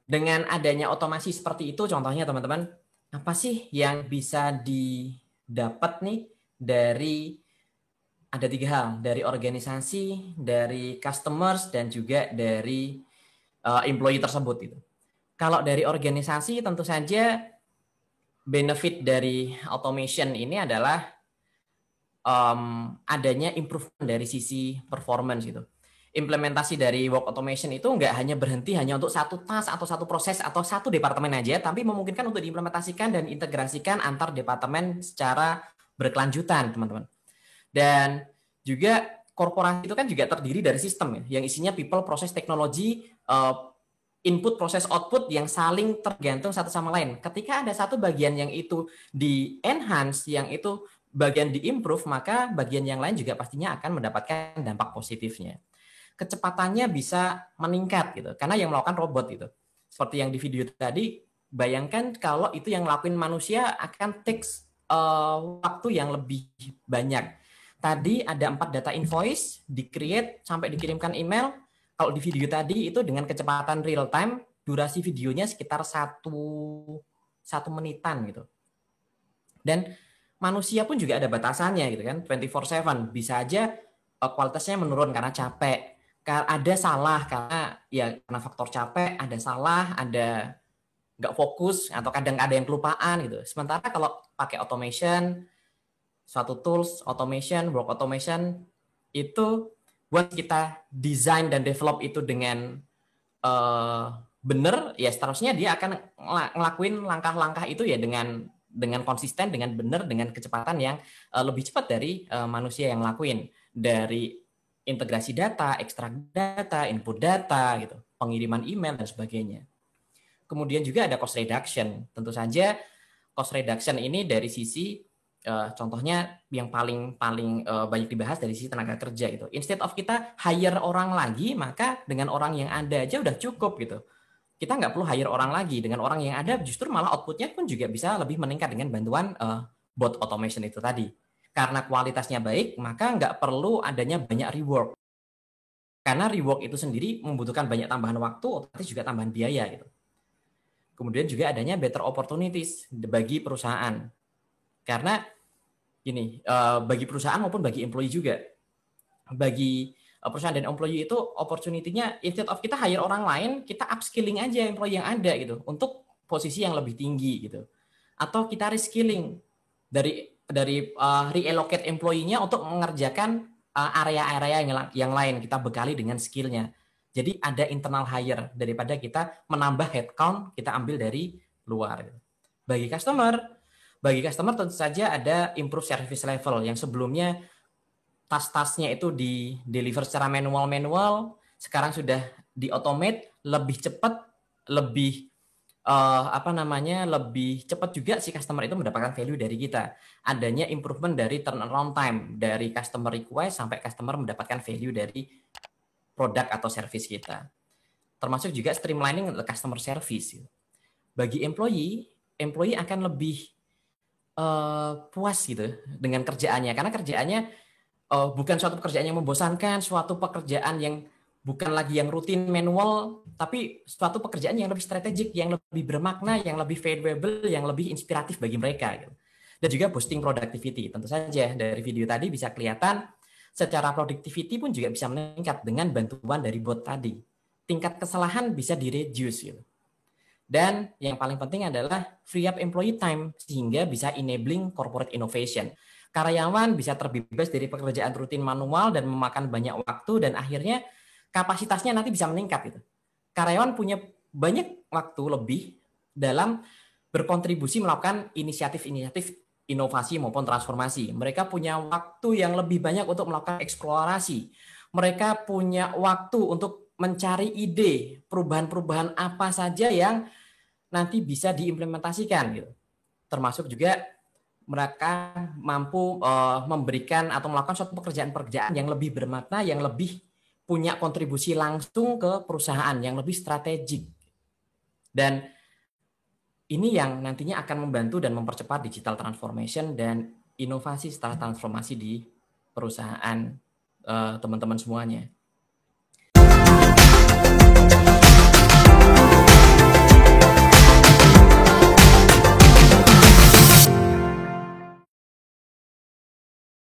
Dengan adanya otomasi seperti itu, contohnya teman-teman, apa sih yang bisa didapat nih dari ada 3 hal, dari organisasi, dari customers, dan juga dari employee tersebut gitu. Kalau dari organisasi tentu saja benefit dari automation ini adalah adanya improvement dari sisi performance gitu. Implementasi dari work automation itu nggak hanya berhenti hanya untuk satu task atau satu proses atau satu departemen aja, tapi memungkinkan untuk diimplementasikan dan integrasikan antar departemen secara berkelanjutan, teman-teman. Dan juga korporasi itu kan juga terdiri dari sistem ya, yang isinya people, proses, teknologi, input, proses, output yang saling tergantung satu sama lain. Ketika ada satu bagian yang itu di-enhance, yang itu bagian di-improve, maka bagian yang lain juga pastinya akan mendapatkan dampak positifnya. Kecepatannya bisa meningkat gitu, karena yang melakukan robot gitu. Seperti yang di video tadi, bayangkan kalau itu yang ngelakuin manusia akan takes waktu yang lebih banyak. Tadi ada 4 data invoice, di-create sampai dikirimkan email. Kalau di video tadi itu dengan kecepatan real time, durasi videonya sekitar satu menitan gitu. Dan manusia pun juga ada batasannya gitu kan, 24/7. Bisa aja kualitasnya menurun karena capek. Ada salah karena faktor capek, ada salah, ada nggak fokus, atau kadang ada yang kelupaan gitu. Sementara kalau pakai automation, suatu tools, automation, work automation, itu buat kita desain dan develop itu dengan benar, ya seterusnya dia akan ngelakuin langkah-langkah itu ya dengan konsisten, dengan benar, dengan kecepatan yang lebih cepat dari manusia yang ngelakuin. Dari integrasi data, ekstrak data, input data, gitu, pengiriman email, dan sebagainya. Kemudian juga ada cost reduction. Tentu saja cost reduction ini dari sisi contohnya yang paling banyak dibahas dari sisi tenaga kerja gitu. Instead of kita hire orang lagi, maka dengan orang yang ada aja udah cukup gitu. Kita nggak perlu hire orang lagi. Dengan orang yang ada justru malah outputnya pun juga bisa lebih meningkat dengan bantuan bot automation itu tadi. Karena kualitasnya baik, maka nggak perlu adanya banyak rework. Karena rework itu sendiri membutuhkan banyak tambahan waktu, otomatis juga tambahan biaya gitu. Kemudian juga adanya better opportunities bagi perusahaan. Karena gini, bagi perusahaan maupun bagi employee juga. Bagi perusahaan dan employee itu opportunity-nya, instead of kita hire orang lain, kita upskilling aja employee yang ada gitu untuk posisi yang lebih tinggi gitu. Atau kita reskilling dari reallocate employee-nya untuk mengerjakan area-area yang lain, kita bekali dengan skill-nya. Jadi ada internal hire daripada kita menambah headcount, kita ambil dari luar. Bagi customer tentu saja ada improve service level yang sebelumnya tas-tasnya itu di deliver secara manual, sekarang sudah di automate, lebih cepat, lebih lebih cepat juga si customer itu mendapatkan value dari kita. Adanya improvement dari turnaround time dari customer request sampai customer mendapatkan value dari produk atau service kita. Termasuk juga streamlining customer service. Bagi employee akan lebih puas gitu dengan kerjaannya, karena kerjaannya bukan suatu pekerjaan yang membosankan, suatu pekerjaan yang bukan lagi yang rutin manual, tapi suatu pekerjaan yang lebih strategik, yang lebih bermakna, yang lebih valuable, yang lebih inspiratif bagi mereka. Gitu. Dan juga boosting productivity. Tentu saja dari video tadi bisa kelihatan secara productivity pun juga bisa meningkat dengan bantuan dari bot tadi. Tingkat kesalahan bisa di-reduce. Gitu. Dan yang paling penting adalah free up employee time sehingga bisa enabling corporate innovation. Karyawan bisa terbebas dari pekerjaan rutin manual dan memakan banyak waktu, dan akhirnya kapasitasnya nanti bisa meningkat gitu. Karyawan punya banyak waktu lebih dalam berkontribusi melakukan inisiatif-inisiatif inovasi maupun transformasi. Mereka punya waktu yang lebih banyak untuk melakukan eksplorasi. Mereka punya waktu untuk mencari ide perubahan-perubahan apa saja yang nanti bisa diimplementasikan gitu. Termasuk juga mereka mampu memberikan atau melakukan suatu pekerjaan-pekerjaan yang lebih bermakna, yang lebih punya kontribusi langsung ke perusahaan, yang lebih strategik. Dan ini yang nantinya akan membantu dan mempercepat digital transformation dan inovasi setelah transformasi di perusahaan teman-teman semuanya.